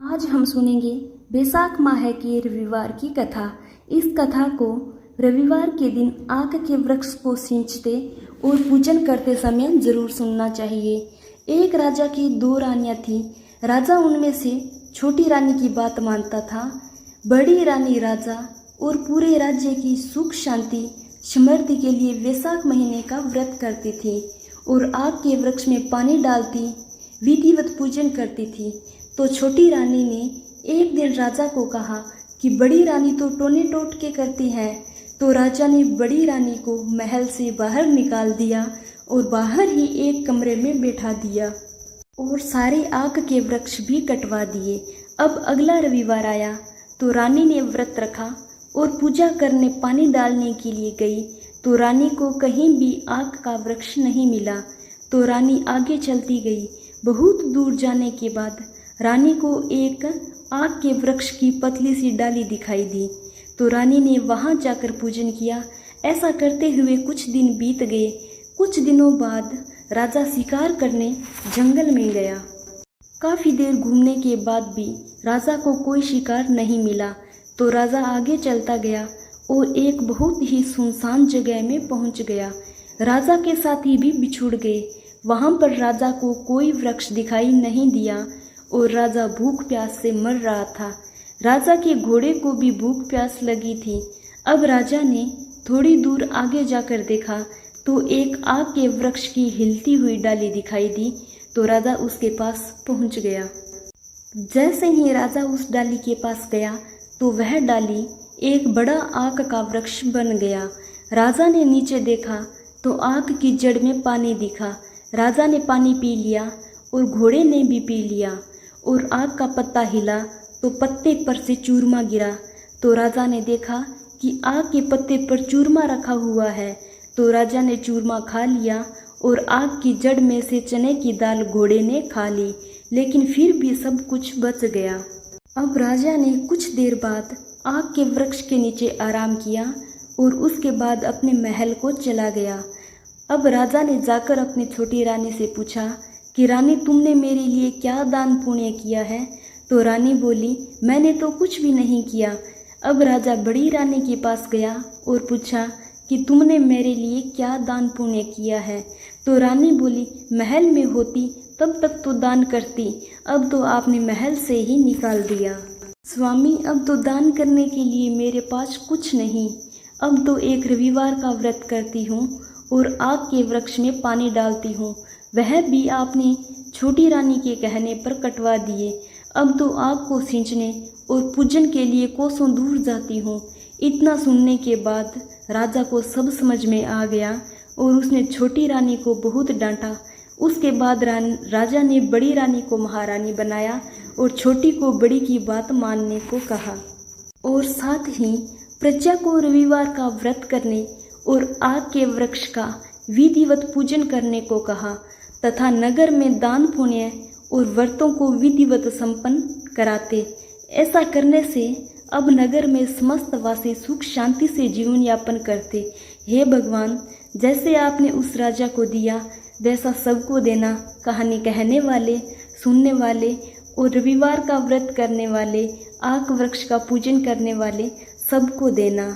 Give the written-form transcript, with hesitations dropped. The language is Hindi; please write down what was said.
आज हम सुनेंगे बैसाख माह के रविवार की कथा। इस कथा को रविवार के दिन आक के वृक्ष को सींचते और पूजन करते समय जरूर सुनना चाहिए। एक राजा की 2 रानियां थी। राजा उनमें से छोटी रानी की बात मानता था। बड़ी रानी राजा और पूरे राज्य की सुख शांति समृद्धि के लिए वैसाख महीने का व्रत करती थी और आग के वृक्ष में पानी डालती विधिवत पूजन करती थी। तो छोटी रानी ने एक दिन राजा को कहा कि बड़ी रानी तो टोने टोटके करती है। तो राजा ने बड़ी रानी को महल से बाहर निकाल दिया और बाहर ही एक कमरे में बैठा दिया और सारे आक के वृक्ष भी कटवा दिए। अब अगला रविवार आया तो रानी ने व्रत रखा और पूजा करने पानी डालने के लिए गई तो रानी को कहीं भी आक का वृक्ष नहीं मिला। तो रानी आगे चलती गई। बहुत दूर जाने के बाद रानी को एक आक के वृक्ष की पतली सी डाली दिखाई दी। तो रानी ने वहां जाकर पूजन किया। ऐसा करते हुए कुछ दिन बीत गए। कुछ दिनों बाद राजा शिकार करने जंगल में गया। काफ़ी देर घूमने के बाद भी राजा को कोई शिकार नहीं मिला। तो राजा आगे चलता गया और एक बहुत ही सुनसान जगह में पहुंच गया। राजा के साथी भी बिछुड़ गए। वहां पर राजा को कोई वृक्ष दिखाई नहीं दिया और राजा भूख प्यास से मर रहा था। राजा के घोड़े को भी भूख प्यास लगी थी। अब राजा ने थोड़ी दूर आगे जाकर देखा तो एक आग के वृक्ष की हिलती हुई डाली दिखाई दी। तो राजा उसके पास पहुंच गया। जैसे ही राजा उस डाली के पास गया तो वह डाली एक बड़ा आग का वृक्ष बन गया। राजा ने नीचे देखा तो आग की जड़ में पानी दिखा। राजा ने पानी पी लिया और घोड़े ने भी पी लिया और आग का पत्ता हिला तो पत्ते पर से चूरमा गिरा। तो राजा ने देखा कि आग के पत्ते पर चूरमा रखा हुआ है। तो राजा ने चूरमा खा लिया और आग की जड़ में से चने की दाल घोड़े ने खा ली, लेकिन फिर भी सब कुछ बच गया। अब राजा ने कुछ देर बाद आग के वृक्ष के नीचे आराम किया और उसके बाद अपने महल को चला गया। अब राजा ने जाकर अपनी छोटी रानी से पूछा कि रानी, तुमने मेरे लिए क्या दान पुण्य किया है? तो रानी बोली, मैंने तो कुछ भी नहीं किया। अब राजा बड़ी रानी के पास गया और पूछा कि तुमने मेरे लिए क्या दान पुण्य किया है? तो रानी बोली, महल में होती तब तक तो दान करती, अब तो आपने महल से ही निकाल दिया। स्वामी, अब तो दान करने के लिए मेरे पास कुछ नहीं। अब तो एक रविवार का व्रत करती हूँ और आग के वृक्ष में पानी डालती हूँ, वह भी आपने छोटी रानी के कहने पर कटवा दिए। अब तो आग को सींचने और पूजन के लिए कोसों दूर जाती हूँ। इतना सुनने के बाद राजा को सब समझ में आ गया और उसने छोटी रानी को बहुत डांटा। उसके बाद राजा ने बड़ी रानी को महारानी बनाया और छोटी को बड़ी की बात मानने को कहा और साथ ही प्रजा को रविवार का व्रत करने और आग के वृक्ष का विधिवत पूजन करने को कहा तथा नगर में दान पुण्य और व्रतों को विधिवत संपन्न कराते। ऐसा करने से अब नगर में समस्त वासी सुख शांति से जीवन यापन करते। हे भगवान, जैसे आपने उस राजा को दिया वैसा सबको देना। कहानी कहने वाले, सुनने वाले और रविवार का व्रत करने वाले, आक वृक्ष का पूजन करने वाले सबको देना।